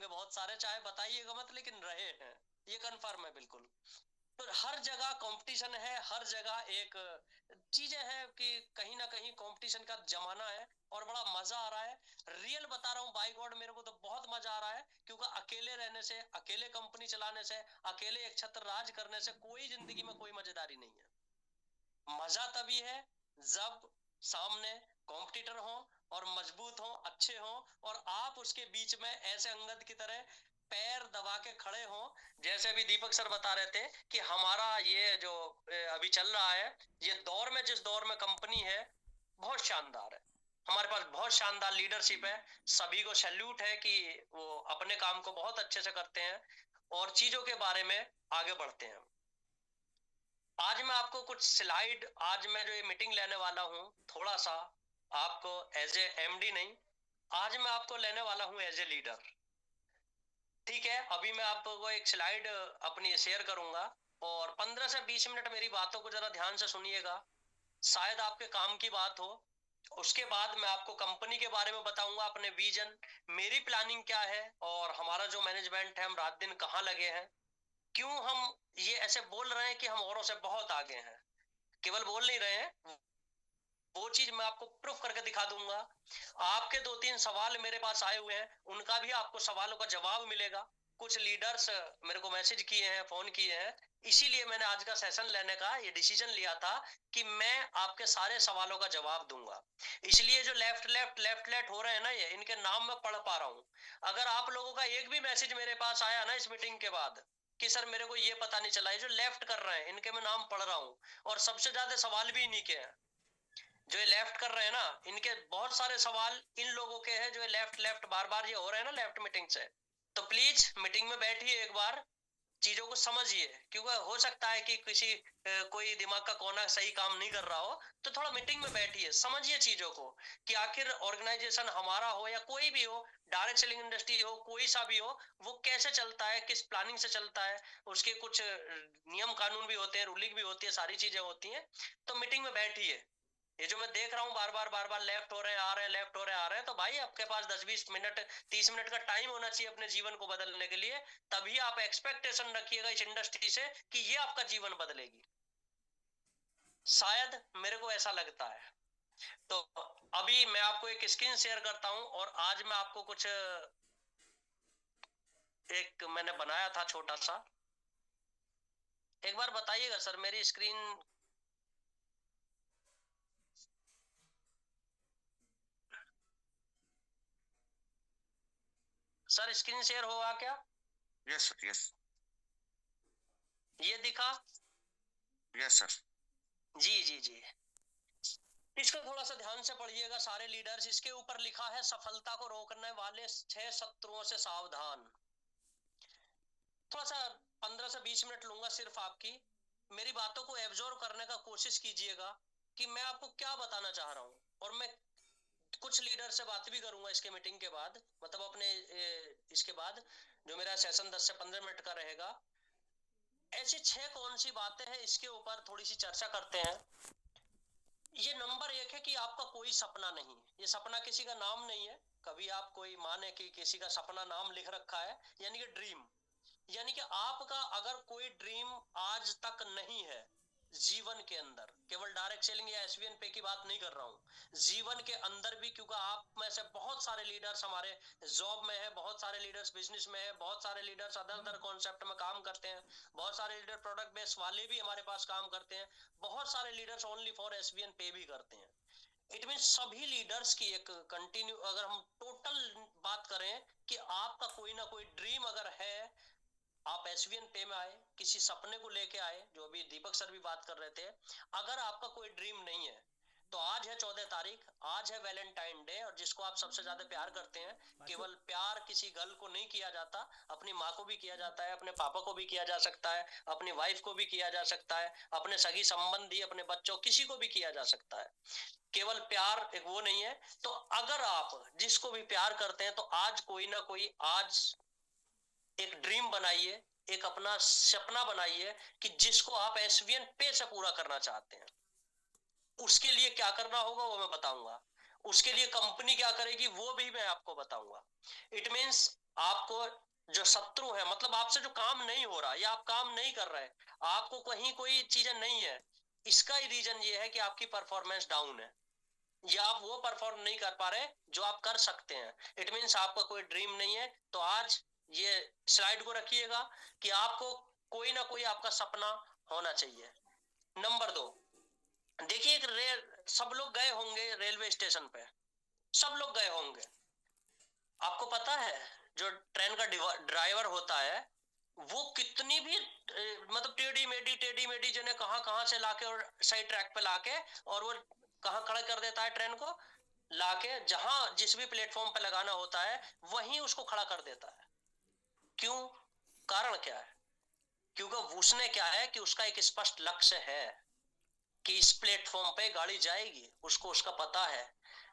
बहुत सारे, चाहे बताइएगा मत, लेकिन रहे हैं, ये कंफर्म है बिल्कुल। तो हर जगह कंपटीशन है, हर जगह एक चीजें हैं कि कहीं ना कहीं कंपटीशन का जमाना है और बड़ा मजा आ रहा है। रियल बता रहा हूँ, बाय गॉड मेरे को तो बहुत मजा आ रहा है, क्योंकि अकेले रहने से, अकेले कंपनी चलाने से, अकेले एक छत्र राज करने से कोई जिंदगी में कोई मजेदारी नहीं है। मजा तभी है जब सामने कॉम्पिटिटर हो और मजबूत हो, अच्छे हो, और आप उसके बीच में ऐसे अंगद की तरह पैर दबा के खड़े हो। जैसे अभी दीपक सर बता रहे थे कि हमारा ये जो अभी चल रहा है, ये दौर में, जिस दौर में कंपनी है, बहुत शानदार है। हमारे पास बहुत शानदार लीडरशिप है। सभी को सैल्यूट है कि वो अपने काम को बहुत अच्छे से करते हैं और चीजों के बारे में आगे बढ़ते हैं। आज मैं आपको कुछ स्लाइड, आज मैं जो ये मीटिंग लेने वाला हूँ, थोड़ा सा आपको एज ए एमडी नहीं, आज मैं आपको लेने वाला हूँ एज ए लीडर। ठीक है, अभी मैं आपको एक स्लाइड अपनी शेयर करूंगा और 15 से 20 मिनट मेरी बातों को जरा ध्यान से सुनिएगा, शायद आपके काम की बात हो। उसके बाद मैं आपको कंपनी के बारे में बताऊंगा, अपने विजन, मेरी प्लानिंग क्या है, और हमारा जो मैनेजमेंट है, हम रात दिन कहाँ लगे हैं, क्यों हम ये ऐसे बोल रहे हैं कि हम औरों से बहुत आगे हैं। केवल बोल नहीं रहे हैं, वो चीज मैं आपको प्रूफ करके दिखा दूंगा। आपके 2-3 सवाल मेरे पास आए हुए हैं, उनका भी आपको सवालों का जवाब मिलेगा। कुछ लीडर्स मेरे को मैसेज किए हैं, फोन किए हैं, इसीलिए मैंने आज का सेशन लेने का ये डिसीजन लिया था कि मैं आपके सारे सवालों का जवाब दूंगा। इसलिए जो लेफ्ट लेफ्ट लेफ्ट लेफ्ट हो रहे हैं ना, ये इनके नाम मैं पढ़ पा रहा हूँ। अगर आप लोगों का एक भी मैसेज मेरे पास आया ना इस मीटिंग के बाद कि सर मेरे को ये पता नहीं चला, ये जो लेफ्ट कर रहे हैं इनके मैं नाम पढ़ रहा हूँ, और सबसे ज्यादा सवाल भी इन्हीं के हैं। जो ये लेफ्ट कर रहे हैं ना, इनके बहुत सारे सवाल इन लोगों के हैं जो ये लेफ्ट लेफ्ट बार बार ये हो रहे हैं ना लेफ्ट मीटिंग से। तो प्लीज मीटिंग में बैठिए, एक बार चीजों को समझिए, क्योंकि हो सकता है कि किसी कोई दिमाग का कोना सही काम नहीं कर रहा हो। तो थोड़ा मीटिंग में बैठिए, समझिए चीजों को कि आखिर ऑर्गेनाइजेशन हमारा हो या कोई भी हो, डायरेक्ट सेलिंग इंडस्ट्री हो, कोई सा भी हो, वो कैसे चलता है, किस प्लानिंग से चलता है, उसके कुछ नियम कानून भी होते हैं, रूलिंग भी होती है, सारी चीजें होती हैं। तो मीटिंग में बैठिए। ये जो मैं देख रहा हूँ बार बार लेफ्ट हो रहे हैं, आ रहे हैं, लेफ्ट हो रहे हैं, आ रहे हैं, तो भाई आपके पास 10-20 मिनट, 30 मिनट का टाइम होना चाहिए अपने जीवन को बदलने के लिए। तभी आप एक्सपेक्टेशन रखिएगा इस इंडस्ट्री से कि ये आपका जीवन बदलेगी। शायद मेरे को ऐसा लगता है। तो अभी मैं आपको एक स्क्रीन शेयर करता हूं, और आज मैं आपको कुछ एक मैंने बनाया था छोटा सा। एक बार बताइएगा सर, मेरी स्क्रीन, सर स्क्रीन शेयर होगा क्या? Yes sir, yes. ये दिखा? Yes sir. जी जी जी। इसको थोड़ा सा ध्यान से पढ़िएगा सारे लीडर्स। इसके ऊपर लिखा है, सफलता को रोकने वाले 6 शत्रुओं से सावधान। थोड़ा सा 15 से 20 मिनट लूंगा सिर्फ आपकी, मेरी बातों को एब्जॉर्व करने का कोशिश कीजिएगा कि मैं आपको क्या बताना चाह रहा हूँ। और मैं कुछ लीडर से बात भी करूंगा इसके मीटिंग के बाद, मतलब अपने इसके बाद जो मेरा सेशन 10 से 15 मिनट का रहेगा। ऐसी 6 कौन सी बातें हैं, इसके ऊपर थोड़ी सी चर्चा करते हैं। ये नंबर 1 है कि आपका कोई सपना नहीं है। ये सपना किसी का नाम नहीं है। कभी आप कोई माने कि किसी का सपना नाम लिख रखा है, यानी कि ड्रीम, यानी कि आपका अगर कोई ड्रीम आज तक नहीं है जीवन के अंदर, केवल डायरेक्ट सेलिंग या एसवीएन पे की बात नहीं कर रहा हूं, जीवन के अंदर भी, क्योंकि आप में से बहुत सारे लीडर्स हमारे जॉब में है, बहुत सारे लीडर्स बिजनेस में है, बहुत सारे लीडर्स अदर अदर कॉन्सेप्ट में काम करते हैं, बहुत सारे लीडर प्रोडक्ट बेस वाले भी हमारे पास काम करते हैं, बहुत सारे लीडर्स ओनली फॉर एसवीएन पे भी करते हैं। इट मीन सभी लीडर्स की एक कंटिन्यू, अगर हम टोटल बात करें कि आपका कोई ना कोई ड्रीम अगर है, आप एसवीएन पे में आए, किसी सपने को लेके आए, जो अभी दीपक सर भी बात कर रहे थे। अगर आपका कोई ड्रीम नहीं है, तो आज है 14 तारीख, आज है वैलेंटाइन डे, और जिसको आप सबसे ज्यादा प्यार करते हैं, केवल प्यार किसी गर्ल को नहीं किया जाता, अपनी माँ को भी किया जाता है, अपने पापा को भी किया जा सकता है, अपनी वाइफ को भी किया जा सकता है, अपने सगी संबंधी, अपने बच्चों, किसी को भी किया जा सकता है। केवल प्यार एक वो नहीं है। तो अगर आप जिसको भी प्यार करते हैं, तो आज कोई ना कोई, आज एक ड्रीम बनाइए, एक अपना सपना बनाइए कि जिसको आप एसवीएन पे से पूरा करना चाहते हैं। उसके लिए क्या करना होगा वो मैं बताऊंगा, उसके लिए कंपनी क्या करेगी वो भी मैं आपको बताऊंगा। इट मीन्स आपको जो शत्रु है, मतलब आपसे जो काम नहीं हो रहा या आप काम नहीं कर रहे, आपको कहीं कोई चीजें नहीं है, इसका ही रीजन ये है कि आपकी परफॉर्मेंस डाउन है या आप वो परफॉर्म नहीं कर पा रहे जो आप कर सकते हैं। इट मीन्स आपका कोई ड्रीम नहीं है। तो आज ये स्लाइड को रखिएगा कि आपको कोई ना कोई आपका सपना होना चाहिए। नंबर 2, देखिए एक सब लोग गए होंगे रेलवे स्टेशन पे, सब लोग गए होंगे। आपको पता है जो ट्रेन का ड्राइवर होता है वो कितनी भी मतलब टेढ़ी मेढ़ी जिन्हें कहां कहां से लाके और सही ट्रैक पे लाके और वो कहां खड़ा कर देता है ट्रेन को, लाके जहां जिस भी प्लेटफॉर्म पे लगाना होता है वहीं उसको खड़ा कर देता है। क्यों? कारण क्या है? क्योंकि उसने क्या है कि उसका एक स्पष्ट लक्ष्य है कि इस प्लेटफॉर्म पे गाड़ी जाएगी, उसको उसका पता है।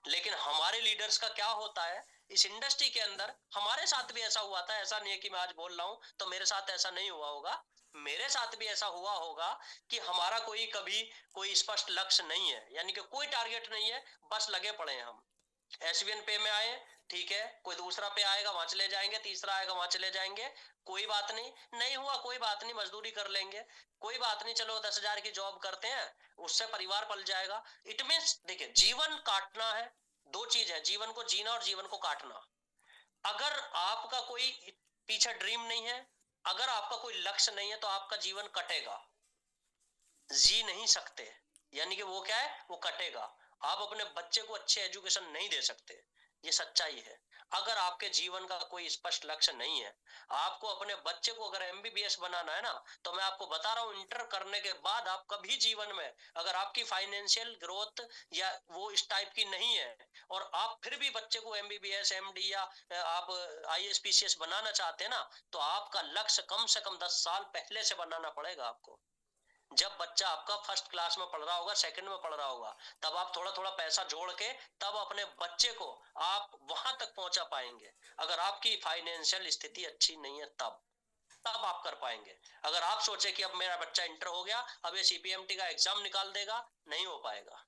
लेकिन हमारे लीडर्स का क्या होता है इस इंडस्ट्री के अंदर, हमारे साथ भी ऐसा हुआ था, ऐसा नहीं है कि मैं आज बोल रहा हूं तो मेरे साथ ऐसा नहीं हुआ होगा, मेरे साथ भी ऐसा हुआ होगा कि हमारा कोई कभी कोई स्पष्ट लक्ष्य नहीं है, यानी कि कोई टारगेट नहीं है, बस लगे पड़े हैं हम। एसबीएन पे में आए, ठीक है, कोई दूसरा पे आएगा वहां चले जाएंगे, तीसरा आएगा वहां चले जाएंगे, कोई बात नहीं, नहीं हुआ कोई बात नहीं, मजदूरी कर लेंगे, कोई बात नहीं, चलो 10,000 की जॉब करते हैं, उससे परिवार पल जाएगा। इट मीन्स देखिए जीवन काटना है, दो चीज है, जीवन को जीना और जीवन को काटना। अगर आपका कोई पीछे ड्रीम नहीं है, अगर आपका कोई लक्ष्य नहीं है तो आपका जीवन कटेगा, जी नहीं सकते, यानी कि वो क्या है, वो कटेगा। आप अपने बच्चे को अच्छे एजुकेशन नहीं दे सकते, ये सच्चाई है। अगर आपके जीवन का कोई स्पष्ट लक्ष्य नहीं है, आपको अपने बच्चे को अगर एमबीबीएस बनाना है ना, तो मैं आपको बता रहा हूं इंटर करने के बाद आप कभी जीवन में अगर आपकी फाइनेंशियल ग्रोथ या वो इस टाइप की नहीं है और आप फिर भी बच्चे को एमबीबीएस एमडी या आप आईएएस पीसीएस बनाना चाहते हैं ना, तो आपका लक्ष्य कम से कम 10 साल पहले से बनाना पड़ेगा आपको। जब बच्चा आपका फर्स्ट क्लास में पढ़ रहा होगा, सेकंड में पढ़ रहा होगा, तब आप थोड़ा थोड़ा पैसा जोड़ के तब अपने बच्चे को आप वहां तक पहुंचा पाएंगे। अगर आपकी फाइनेंशियल स्थिति अच्छी नहीं है तब तब आप कर पाएंगे। अगर आप सोचे कि अब मेरा बच्चा इंटर हो गया, अब ये सीपीएमटी का एग्जाम निकाल देगा, नहीं हो पाएगा।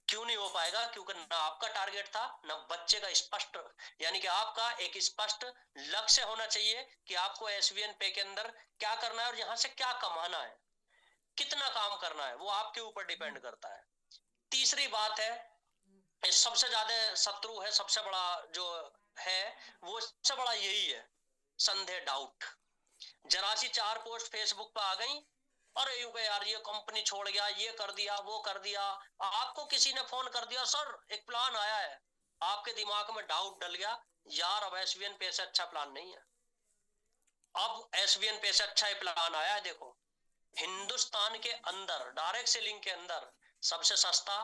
क्यों नहीं हो पाएगा? क्योंकि ना आपका टारगेट था ना बच्चे का स्पष्ट, यानी कि आपका एक स्पष्ट लक्ष्य होना चाहिए कि आपको एसवीएन पे के अंदर क्या करना है और यहां से क्या कमाना है, कितना काम करना है, वो आपके ऊपर डिपेंड करता है। तीसरी बात है, सबसे ज्यादा शत्रु है, सबसे बड़ा जो है वो सबसे बड़ा यही है, संदेह, डाउट। जरा सी 4 पोस्ट फेसबुक पे आ गई, अरे यू यार ये कंपनी छोड़ गया, ये कर दिया, वो कर दिया, आपको किसी ने फोन कर दिया, सर एक प्लान आया है, आपके दिमाग में डाउट डल गया, यार अब एसवीएन पे से अच्छा प्लान नहीं है। अब एसवीएन पे से अच्छा प्लान आया है, देखो हिंदुस्तान के अंदर डायरेक्ट सेलिंग के अंदर सबसे सस्ता,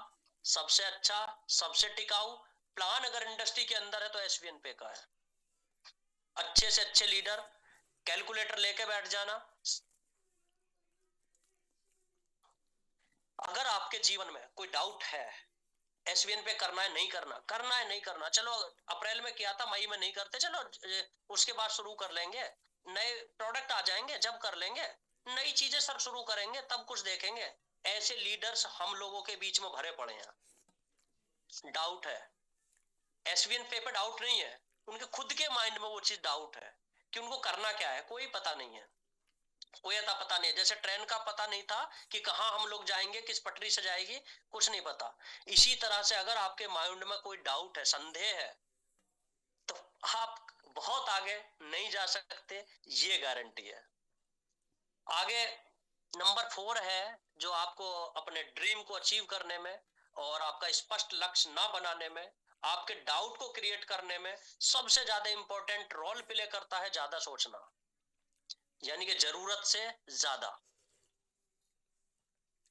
सबसे अच्छा, सबसे टिकाऊ प्लान अगर इंडस्ट्री के अंदर है तो एसवीएन पे का है। अच्छे से अच्छे लीडर, कैलकुलेटर लेके बैठ जाना। अगर आपके जीवन में कोई डाउट है, एसवीएन पे करना है नहीं करना, करना है नहीं करना, चलो अप्रैल में किया था, मई में नहीं करते, चलो उसके बाद शुरू कर लेंगे, नए प्रोडक्ट आ जाएंगे जब कर लेंगे, नई चीजें सब शुरू करेंगे तब कुछ देखेंगे। ऐसे लीडर्स हम लोगों के बीच में भरे पड़े हैं। डाउट है, एसवीएन पे पे डाउट नहीं है, उनके खुद के माइंड में वो चीज डाउट है कि उनको करना क्या है, कोई पता नहीं है, कोई अता पता नहीं है। जैसे ट्रेन का पता नहीं था कि कहां हम लोग जाएंगे, किस पटरी से जाएगी, कुछ नहीं पता। इसी तरह से अगर आपके माइंड में कोई डाउट है, संदेह है, तो आप बहुत आगे नहीं जा सकते, ये गारंटी है। आगे नंबर 4 है जो आपको अपने ड्रीम को अचीव करने में और आपका स्पष्ट लक्ष्य ना बनाने में, आपके डाउट को क्रिएट करने में सबसे ज्यादा इंपॉर्टेंट रोल प्ले करता है ज्यादा सोचना, यानी कि जरूरत से ज्यादा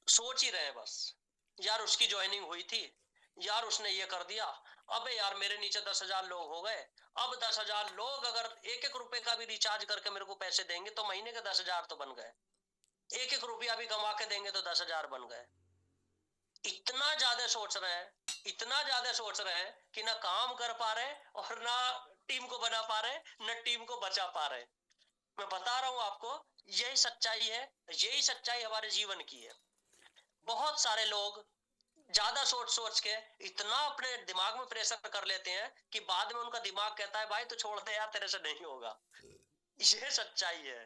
सोच ही रहे बस। यार उसकी ज्वाइनिंग हुई थी, यार उसने ये कर दिया, अबे यार मेरे नीचे 10,000 लोग हो गए, अब 10,000 लोग अगर एक एक रुपए का भी रिचार्ज करके मेरे को पैसे देंगे तो महीने के 10,000 तो बन गए, एक एक रुपया भी कमा के देंगे तो 10,000 बन गए। इतना ज्यादा सोच रहे हैं, इतना ज्यादा सोच रहे हैं कि ना काम कर पा रहे और ना टीम को बना पा रहे, ना टीम को बचा पा रहे। मैं बता रहा हूं आपको, यही सच्चाई है, यही सच्चाई हमारे जीवन की है। बहुत सारे लोग ज्यादा सोच सोच के इतना अपने दिमाग में प्रेशर कर लेते हैं कि बाद में उनका दिमाग कहता है भाई तू छोड़ दे यार, तेरे से नहीं होगा। ये सच्चाई है।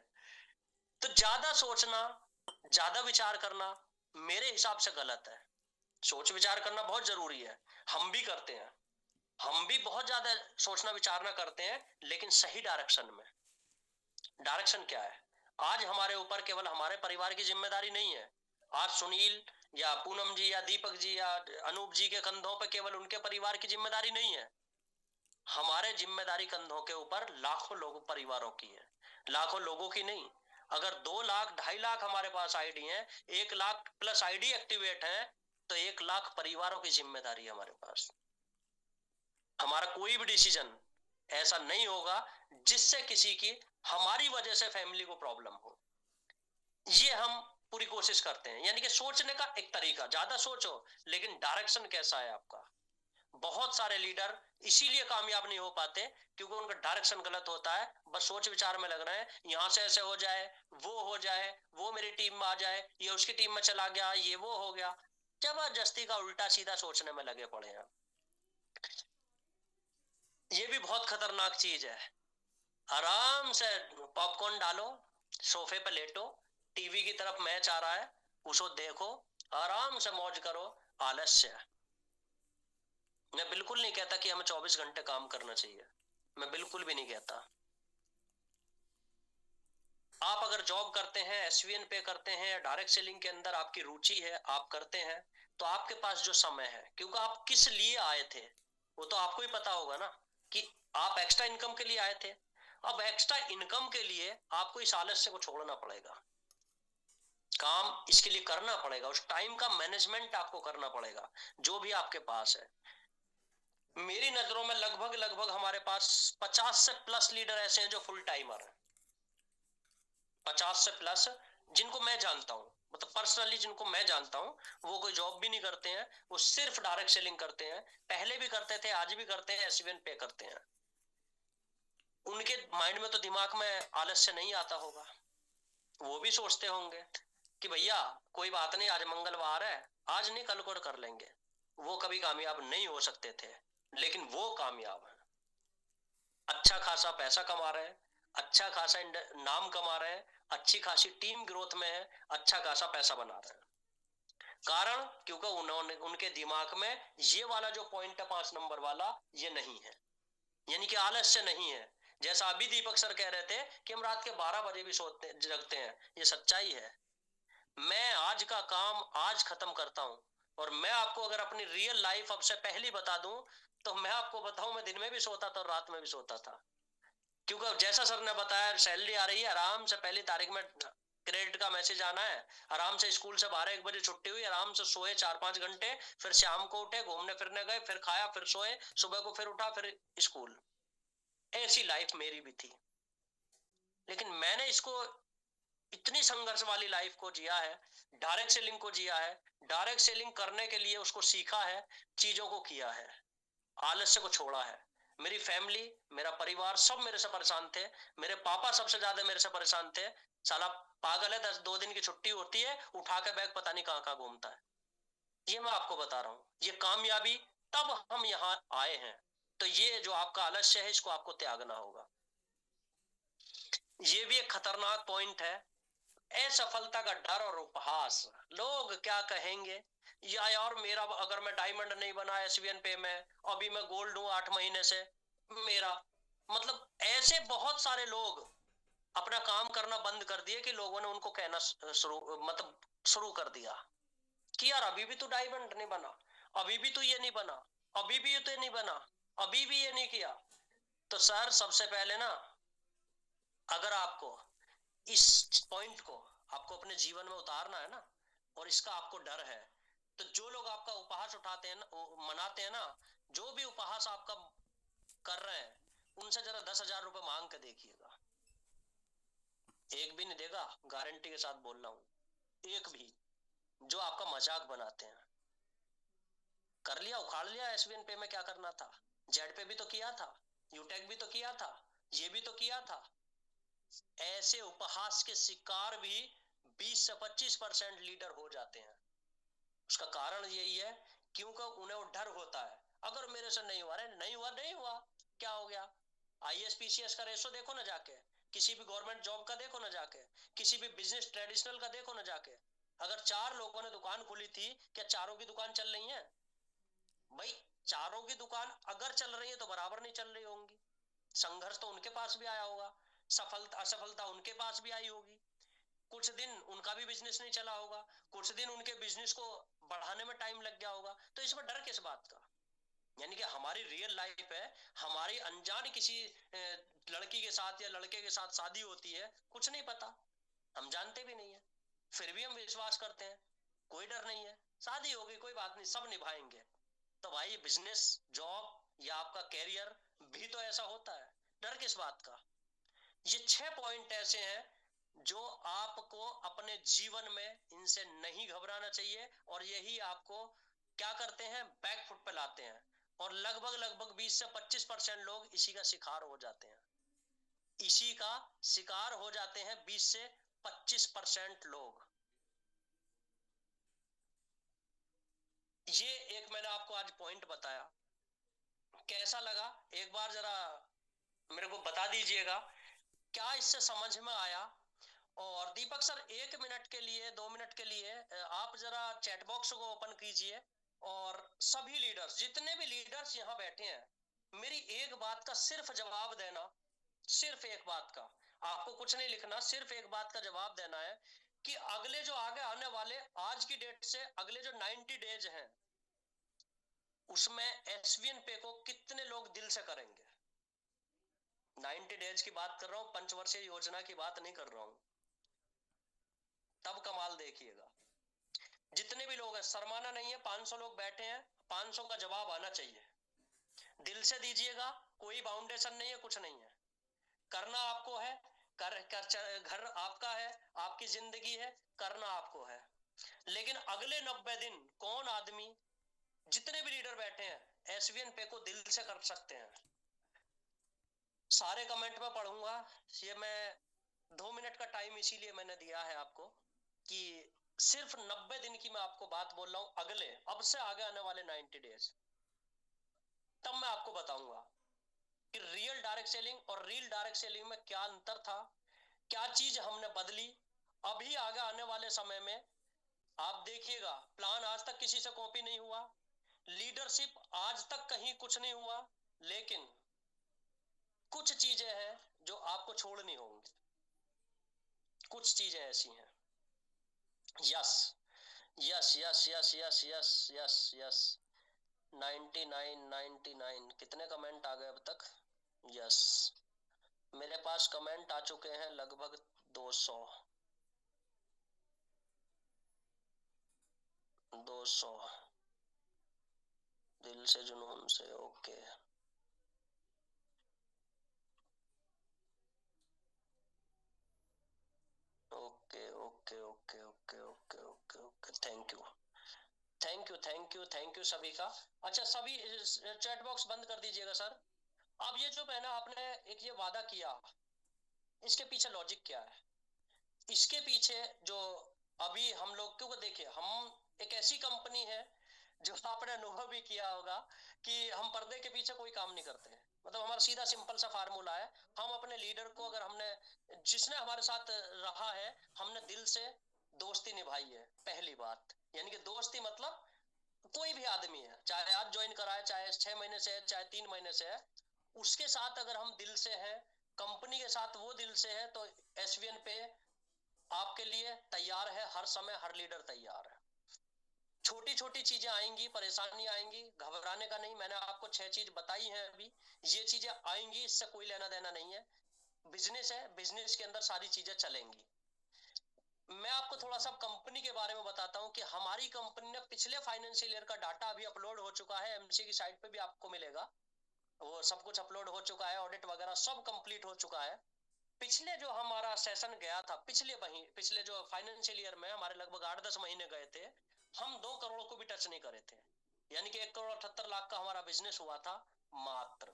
तो ज्यादा सोचना, ज्यादा विचार करना मेरे हिसाब से गलत है। सोच विचार करना बहुत जरूरी है, हम भी करते हैं। हम भी बहुत ज्यादा सोचना विचारना करते हैं, लेकिन सही डायरेक्शन में। डायरेक्शन क्या है? आज हमारे ऊपर केवल हमारे परिवार की जिम्मेदारी नहीं है। आज सुनील या पूनम जी या दीपक जी या अनूप जी के कंधों पे केवल उनके परिवार की जिम्मेदारी नहीं है। हमारे जिम्मेदारी कंधों के ऊपर लाखों लोगों परिवारों की है, लाखों लोगों की नहीं। अगर 2 लाख 2.5 लाख हमारे पास आईडी है, 1 लाख प्लस आईडी एक्टिवेट है, तो 1 लाख परिवारों की जिम्मेदारी है हमारे पास। हमारा कोई भी डिसीजन ऐसा नहीं होगा जिससे किसी की हमारी वजह से फैमिली को प्रॉब्लम हो। ये हम पूरी कोशिश करते हैं। यानी कि सोचने का एक तरीका, ज्यादा सोचो लेकिन डायरेक्शन कैसा है आपका। बहुत सारे लीडर इसीलिए कामयाब नहीं हो पाते क्योंकि उनका डायरेक्शन गलत होता है। बस सोच विचार में लग रहे हैं, यहां से ऐसे हो जाए, वो हो जाए, वो मेरी टीम में आ जाए, ये उसकी टीम में चला गया, ये वो हो गया। जबरदस्ती का उल्टा सीधा सोचने में लगे पड़े हैं। ये भी बहुत खतरनाक चीज है। आराम से पॉपकॉर्न डालो, सोफे पे लेटो, टीवी की तरफ मैच आ रहा है, उसको देखो, आराम से मौज करो। आलस्य। मैं बिल्कुल नहीं कहता कि हमें 24 घंटे काम करना चाहिए, मैं बिल्कुल भी नहीं कहता। आप अगर जॉब करते हैं, एसवीएन पे करते हैं, डायरेक्ट सेलिंग के अंदर आपकी रुचि है, आप करते हैं, तो आपके पास जो समय है, क्योंकि आप किस लिए आए थे वो तो आपको ही पता होगा ना, कि आप एक्स्ट्रा इनकम के लिए आए थे। अब एक्स्ट्रा इनकम के लिए आपको इस आलस्य को छोड़ना पड़ेगा, काम इसके लिए करना पड़ेगा, उस टाइम का मैनेजमेंट आपको करना पड़ेगा जो भी आपके पास है। मेरी नजरों में लगभग लगभग हमारे पास 50 से प्लस लीडर ऐसे हैं जो फुल टाइमर हैं। 50 से प्लस जिनको मैं जानता हूँ, मतलब पर्सनली जिनको मैं जानता हूँ, वो कोई जॉब भी नहीं करते हैं, वो सिर्फ डायरेक्ट सेलिंग करते हैं। पहले भी करते थे, आज भी करते हैं, एसवीएन पे करते हैं। उनके माइंड में तो दिमाग में आलस्य नहीं आता होगा। वो भी सोचते होंगे कि भैया कोई बात नहीं, आज मंगलवार है, आज नहीं कल को कर लेंगे। वो कभी कामयाब नहीं हो सकते थे, लेकिन वो कामयाब है। अच्छा खासा पैसा कमा रहे हैं, अच्छा खासा नाम कमा रहे हैं, अच्छी खासी टीम ग्रोथ में है, अच्छा खासा पैसा बना रहे हैं। कारण क्योंकि उन्होंने, उनके दिमाग में ये वाला जो पॉइंट है 5 नंबर वाला, ये नहीं है। यानी कि आलस्य नहीं है। जैसा अभी दीपक सर कह रहे थे कि हम रात के 12 बजे भी सोते जगते हैं, ये सच्चाई है। मैं आज का काम आज खत्म करता हूं। और मैं आपको अगर अपनी रियल लाइफ अब से पहली बता दूं, तो मैं आपको बताऊं, मैं दिन में भी सोता था और रात में भी सोता था। क्योंकि जैसा सर ने बताया, सैलरी आ रही है, आराम से पहली तारीख में क्रेडिट का मैसेज आना है, आराम से स्कूल से 12-1 बजे छुट्टी हुई, आराम से सोए 4-5 घंटे, फिर शाम को उठे, घूमने फिरने गए, फिर खाया, फिर सोए, सुबह को फिर उठा, फिर स्कूल। ऐसी लाइफ मेरी भी थी। लेकिन मैंने इसको, इतनी संघर्ष वाली लाइफ को जिया है, डायरेक्ट सेलिंग को जिया है, डायरेक्ट सेलिंग करने के लिए उसको सीखा है, चीजों को किया है, आलस्य को छोड़ा है। मेरी फैमिली, मेरा परिवार सब मेरे से परेशान थे। मेरे पापा सबसे ज्यादा मेरे से परेशान थे। साला पागल है, 2 दिन की छुट्टी होती है, उठा के बैग पता नहीं कहां कहां घूमता है। ये मैं आपको बता रहा हूँ, ये कामयाबी, तब हम यहाँ आए हैं। तो ये जो आपका आलस्य है, इसको आपको त्यागना होगा। ये भी एक खतरनाक पॉइंट है, असफलता का डर और उपहास। लोग क्या कहेंगे, या यार मेरा अगर मैं डायमंड नहीं बना एसवीएन पे में, अभी मैं गोल्ड हूं 8 महीने से, मेरा मतलब, ऐसे बहुत सारे लोग अपना काम करना बंद कर दिए कि लोगों ने उनको कहना शुरू, मतलब शुरू कर दिया कि यार अभी भी तू डायमंड नहीं बना, अभी भी तू ये नहीं बना, अभी भी ये तो नहीं बना, अभी भी ये नहीं किया। तो सर सबसे पहले ना, अगर आपको इस पॉइंट को आपको अपने जीवन में उतारना है ना, और इसका आपको डर है, तो जो लोग आपका उपहास उठाते हैं ना, मनाते हैं ना, जो भी उपहास आपका कर रहे हैं, उनसे जरा 10,000 रुपए मांग के देखिएगा। एक भी नहीं देगा, गारंटी के साथ बोल रहा हूं, एक भी। जो आपका मजाक बनाते हैं। कर लिया, उखाड़ लिया, एसबीएन पे में क्या करना था, जेड पे भी तो किया था, यूटेक भी तो किया था, ये भी तो किया था। ऐसे उपहास के शिकार भी 20 से 25% लीडर हो जाते हैं। उसका कारण यही है क्योंकि उन्हें वो डर होता है, अगर मेरे से नहीं हुआ, अरे नहीं हुआ नहीं हुआ, क्या हो गया? आईएसपीसीएस का रेशो देखो ना जाके, किसी भी गवर्नमेंट जॉब का देखो ना जाके, किसी भी बिजनेस ट्रेडिशनल का देखो ना जाके। अगर 4 लोगों ने दुकान खोली थी, क्या चारों की दुकान चल रही है? भाई चारों की दुकान अगर चल रही है तो बराबर नहीं चल रही होंगी। संघर्ष तो उनके पास भी आया होगा, सफलता असफलता उनके पास भी आई होगी। कुछ दिन उनका भी बिजनेस नहीं चला होगा, कुछ दिन उनके बिजनेस को बढ़ाने में टाइम लग गया होगा। तो इसमें डर किस बात का? यानी कि हमारी रियल लाइफ है, हमारी अनजान किसी लड़की के साथ या लड़के के साथ शादी होती है, कुछ नहीं पता, हम जानते भी नहीं है, फिर भी हम विश्वास करते हैं, कोई डर नहीं है, शादी होगी कोई बात नहीं, सब निभाएंगे। तो भाई बिजनेस, जॉब या आपका कैरियर भी तो ऐसा होता है, डर किस बात का? ये 6 पॉइंट ऐसे हैं जो आपको अपने जीवन में इनसे नहीं घबराना चाहिए, और यही आपको क्या करते हैं, बैकफुट पे लाते हैं। और लगभग लगभग 20 से 25% लोग इसी का शिकार हो जाते हैं, इसी का शिकार हो जाते हैं 20 से 25% लोग। ये एक मैंने आपको आज पॉइंट बताया, कैसा लगा एक बार जरा मेरे को बता दीजिएगा, क्या इससे समझ में आया? और दीपक सर 1 मिनट के लिए 2 मिनट के लिए आप जरा चैट बॉक्स को ओपन कीजिए, और सभी लीडर्स, जितने भी लीडर्स यहाँ बैठे हैं, मेरी एक बात का सिर्फ जवाब देना, सिर्फ एक बात का, आपको कुछ नहीं लिखना, सिर्फ एक बात का जवाब देना है कि अगले जो आगे आने वाले, आज की डेट से अगले जो 90 डेज हैं, उसमें एसवीएन पे को कितने लोग दिल से करेंगे? 90 डेज की बात कर रहा हूं, पंचवर्षीय योजना की बात नहीं कर रहा हूं। तब कमाल देखिएगा, जितने भी लोग हैं, शर्माना नहीं है, 500 लोग बैठे हैं, 500 का जवाब आना चाहिए, दिल से दीजिएगा, कोई बाउंडेशन नहीं है, कुछ नहीं है, करना आपको है, घर आपका है, आपकी जिंदगी है, करना आपको है। लेकिन अगले 90 दिन कौन आदमी, जितने भी लीडर बैठे हैं, एसवीएन पे को दिल से कर सकते हैं? सारे कमेंट में पढ़ूंगा, ये मैं 2 मिनट का टाइम इसीलिए मैंने दिया है आपको, कि सिर्फ 90 दिन की मैं आपको बात बोल रहा हूं, अगले अब से आगे आने वाले 90 डेज, तब मैं आपको बताऊंगा कि रियल डायरेक्ट सेलिंग और रील डायरेक्ट सेलिंग में क्या अंतर था, क्या चीज हमने बदली। अभी आगे आने वाले समय में आप देखिएगा, प्लान आज तक किसी से कॉपी नहीं हुआ, लीडरशिप आज तक कहीं कुछ नहीं हुआ, लेकिन कुछ चीजें हैं जो आपको छोड़नी होंगी, कुछ चीजें ऐसी हैं। Yes yes yes yes yes yes yes yes 99 कितने कमेंट आ गए अब तक? यस, मेरे पास कमेंट आ चुके हैं लगभग 200 200, दिल से जुनून से, okay. Okay okay okay okay okay okay okay, thank you thank you thank you thank you सभी का। अच्छा, सभी चैट बॉक्स बंद कर दीजिएगा सर। अब ये जो मैंने आपने एक ये वादा किया, इसके पीछे लॉजिक क्या है? इसके पीछे जो अभी हम लोग, क्योंकि देखिए हम एक ऐसी कंपनी है जो आपने अनुभव भी किया होगा कि हम पर्दे के पीछे कोई काम नहीं करते हैं। मतलब हमारा सीधा सिंपल सा फार्मूला है, हम अपने लीडर को, अगर हमने, जिसने हमारे साथ रहा है, हमने दिल से दोस्ती निभाई है, पहली बात। यानी कि दोस्ती मतलब कोई भी आदमी है, चाहे आज ज्वाइन करा है, चाहे 6 महीने से है, चाहे 3 महीने से है, उसके साथ अगर हम दिल से हैं, कंपनी के साथ वो दिल से है, तो एसवीएन पे आपके लिए तैयार है, हर समय हर लीडर तैयार है। छोटी छोटी चीजें आएंगी, परेशानी आएंगी, घबराने का नहीं, मैंने आपको 6 चीज बताई हैं अभी, ये चीजें आएंगी, इससे कोई लेना देना नहीं है, बिजनेस है, बिजनेस के अंदर सारी चीजें चलेंगी। मैं आपको थोड़ा सा कंपनी के बारे में बताता हूं कि हमारी कंपनी ने पिछले फाइनेंशियल ईयर का डाटा अभी अपलोड हो चुका है, एमसी की साइट पे भी आपको मिलेगा, वो सब कुछ अपलोड हो चुका है, ऑडिट वगैरह सब कंप्लीट हो चुका है। पिछले जो हमारा सेशन गया था, पिछले जो फाइनेंशियल ईयर में हमारे लगभग 8-10 महीने गए थे, हम 2 करोड़ को भी टच नहीं करे थे। यानी कि 1,78,00,000 का हमारा बिजनेस हुआ था, मात्र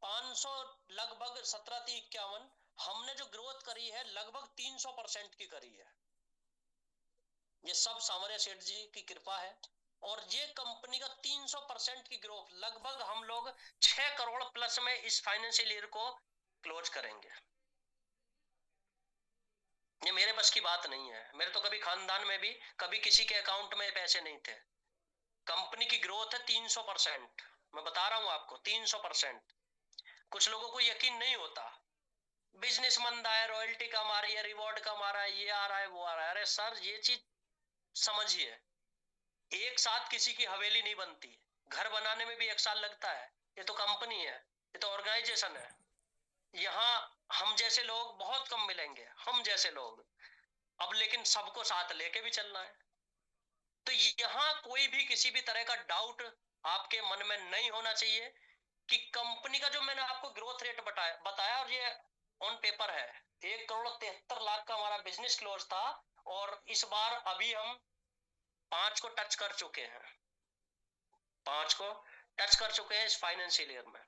500, लगभग 17-51, हमने जो ग्रोथ करी है लगभग 300% की करी है। ये सब सामरिया सेठ जी की कृपा है। और ये कंपनी का 300% की ग्रोथ, लगभग हम लोग 6 करोड़ प्लस में इस फाइनेंशियल ईयर को क्लोज करेंगे। ये मेरे बस की बात नहीं है। मेरे तो कभी खानदान में भी कभी किसी के अकाउंट में पैसे नहीं थे। कंपनी की ग्रोथ है 300%। मैं बता रहा हूं आपको 300%। कुछ लोगों को यकीन नहीं होता। बिजनेस मंदा है, रॉयल्टी कम आ रही है, रिवॉर्ड कम आ रहा है, ये आ रहा है, वो आ रहा है। अरे सर, ये चीज समझिए, एक साथ किसी की हवेली नहीं बनती। घर बनाने में भी 1 साल लगता है। ये तो कंपनी है, ये तो ऑर्गेनाइजेशन है। यहाँ हम जैसे लोग बहुत कम मिलेंगे, हम जैसे लोग। अब लेकिन सबको साथ लेके भी चलना है। तो यहाँ कोई भी किसी भी तरह का डाउट आपके मन में नहीं होना चाहिए कि कंपनी का जो मैंने आपको ग्रोथ रेट बताया और ये ऑन पेपर है। 1 करोड़ 73 लाख का हमारा बिजनेस क्लोज था। और इस बार अभी हम 5 को टच कर चुके हैं। 5 को टच कर चुके हैं इस फाइनेंशियल ईयर में।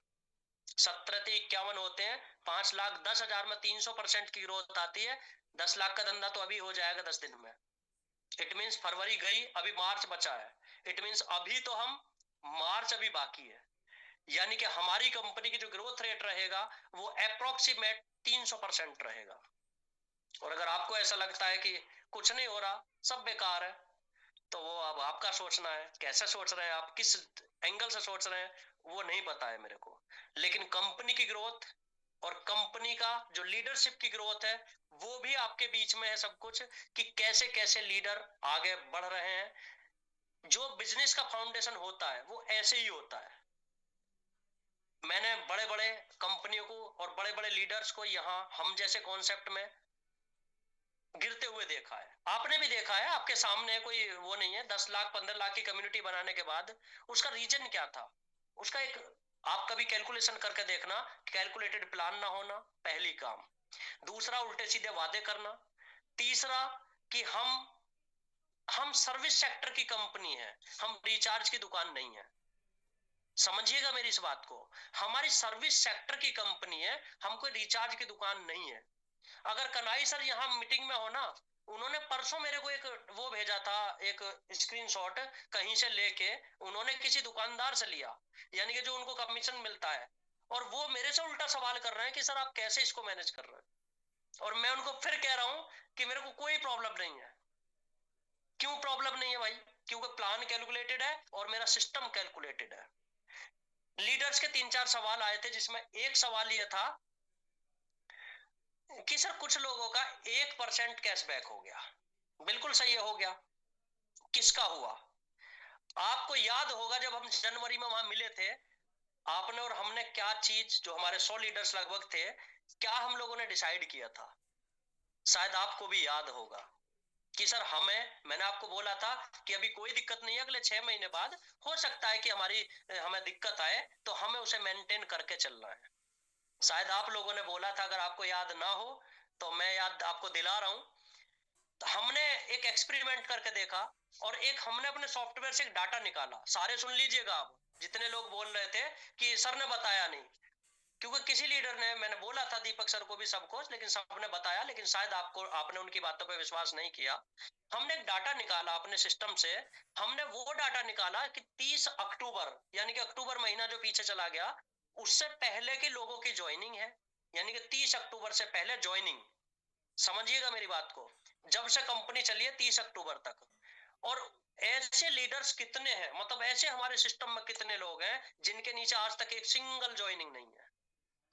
17 से 51 होते हैं। 5,10,000 में 300% की ग्रोथ आती है। 10 लाख का धंधा तो अभी हो जाएगा 10 दिन में। इट मीन्स फरवरी गई, अभी मार्च बचा है। इट मीन्स अभी तो हम, मार्च अभी बाकी है। यानी कि हमारी कंपनी की जो ग्रोथ रेट रहेगा वो अप्रोक्सीमेट 300% रहेगा। और अगर आपको ऐसा लगता है कि कुछ नहीं हो रहा, सब बेकार है, तो वो अब आपका सोचना है। कैसे सोच रहे हैं आप, किस एंगल से सोच रहे हैं, वो नहीं पता है मेरे को। लेकिन कंपनी की ग्रोथ और कंपनी का जो लीडरशिप की ग्रोथ है, वो भी आपके बीच में है सब कुछ, कि कैसे कैसे लीडर आगे बढ़ रहे हैं। जो बिजनेस का फाउंडेशन होता है वो ऐसे ही होता है। मैंने बड़े बड़े कंपनियों को और बड़े बड़े लीडर्स को यहाँ हम जैसे कॉन्सेप्ट में गिरते हुए देखा है। आपने भी देखा है, आपके सामने कोई वो नहीं है। 10 लाख 15 लाख की कम्युनिटी बनाने के बाद उसका रीजन क्या था? उसका एक, आप कभी कैलकुलेशन करके देखना। कैलकुलेटेड प्लान ना होना, पहली काम। दूसरा, उल्टे सीधे वादे करना। तीसरा, कि हम सर्विस सेक्टर की कंपनी है, हम रिचार्ज की दुकान नहीं है। समझिएगा मेरी इस बात को। हमारी सर्विस सेक्टर की कंपनी है, हम कोई रिचार्ज की दुकान नहीं है। अगर कनाई सर यहाँ मीटिंग में हो ना, उन्होंने परसों मेरे को एक वो भेजा था, एक स्क्रीनशॉट कहीं से लेके, उन्होंने किसी दुकानदार से लिया, यानी कि जो उनको कमीशन मिलता है। और वो मेरे से उल्टा सवाल कर रहे हैं कि सर आप कैसे इसको मैनेज कर रहे हैं। और मैं उनको फिर कह रहा हूं कि मेरे को कोई प्रॉब्लम नहीं है। क्यों प्रॉब्लम नहीं है भाई? क्योंकि प्लान कैलकुलेटेड है और मेरा सिस्टम कैलकुलेटेड है। लीडर्स के 3-4 सवाल आए थे, जिसमें एक सवाल ये था कि सर कुछ लोगों का 1% कैशबैक हो गया। बिल्कुल सही हो गया। किसका हुआ? आपको याद होगा जब हम जनवरी में वहां मिले थे, आपने और हमने क्या चीज, जो हमारे 100 लीडर्स लगभग थे, क्या हम लोगों ने डिसाइड किया था? शायद आपको भी याद होगा कि सर मैंने आपको बोला था कि अभी कोई दिक्कत नहीं है, अगले 6 महीने बाद हो सकता है कि हमें दिक्कत आए, तो हमें उसे मेंटेन करके चलना है। शायद आप लोगों ने बोला था, अगर आपको याद ना हो तो मैं याद आपको दिला रहा हूं। तो हमने एक एक्सपेरिमेंट करके देखा, और एक हमने अपने सॉफ्टवेयर से एक डाटा निकाला। सारे सुन लीजिएगा आप, जितने लोग बोल रहे थे कि सर ने बताया नहीं। क्योंकि किसी लीडर ने, मैंने बोला था दीपक सर को भी, सबको, लेकिन सबने बताया, लेकिन शायद आपने उनकी बातों पर विश्वास नहीं किया। हमने एक डाटा निकाला अपने सिस्टम से। हमने वो डाटा निकाला कि 30 अक्टूबर, यानी कि अक्टूबर महीना जो पीछे चला गया, उससे पहले के लोगों की ज्वाइनिंग है। यानी कि 30 अक्टूबर से पहले ज्वाइनिंग। समझिएगा मेरी बात को। जब से कंपनी चली है 30 अक्टूबर तक। और ऐसे लीडर्स कितने हैं, मतलब ऐसे हमारे सिस्टम में कितने लोग हैं जिनके नीचे आज तक एक सिंगल ज्वाइनिंग नहीं है?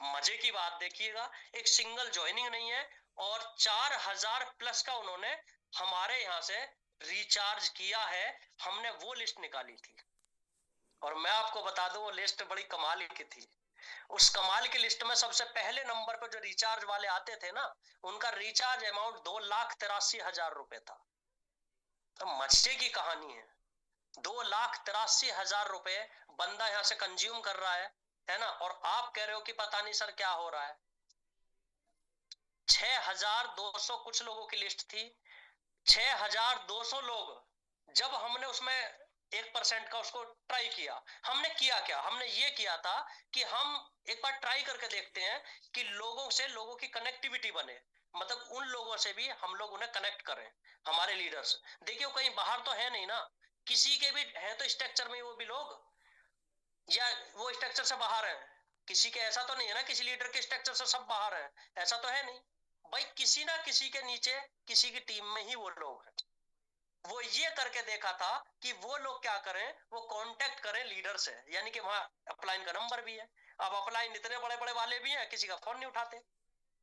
मजे की बात देखिएगा, एक सिंगल ज्वाइनिंग नहीं है। और 4,000 प्लस का उन्होंने हमारे यहाँ से रिचार्ज किया है। हमने वो लिस्ट निकाली थी, और मैं आपको बता दूं वो लिस्ट बड़ी कमाल की थी। उस कमाल की लिस्ट में सबसे पहले नंबर पर जो रिचार्ज वाले आते थे ना, उनका रिचार्ज अमाउंट 2,83,000 रुपए था। तो मजे की कहानी है। 2,83,000 रुपए बंदा यहाँ से कंज्यूम कर रहा है ना? और आप कह रहे हो कि पता नहीं सर क्या हो रहा है। 6,200 कुछ लोगों की लिस्ट थी। 6,200 लोग, जब हमने उसमें 1% का उसको ट्राई किया, हमने किया क्या? हमने ये किया था कि हम एक बार ट्राई करके देखते हैं कि लोगों से लोगों की कनेक्टिविटी बने। मतलब उन लोगों से भी हम लोग उन्हें कनेक्ट करें, हमारे लीडर्स। देखिए कहीं बाहर तो है नहीं ना, किसी के भी है तो स्ट्रक्चर में वो भी लोग, या वो स्ट्रक्चर से बाहर है। किसी के ऐसा तो नहीं है ना, किसी लीडर के स्ट्रक्चर से सब बाहर है, ऐसा तो है नहीं भाई। किसी ना किसी के नीचे किसी की टीम में ही वो लोग हैं। वो ये करके देखा था कि वो लोग क्या करें, वो कांटेक्ट करें लीडर से, यानी कि वहां अपलाइन का नंबर भी है। अब अपलाइन इतने बड़े बड़े वाले भी हैं, किसी का फोन नहीं उठाते।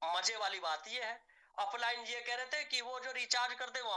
मजे वाली बात ये है, अपलाइन ये कह रहे थे कि वो जो रिचार्ज करते वो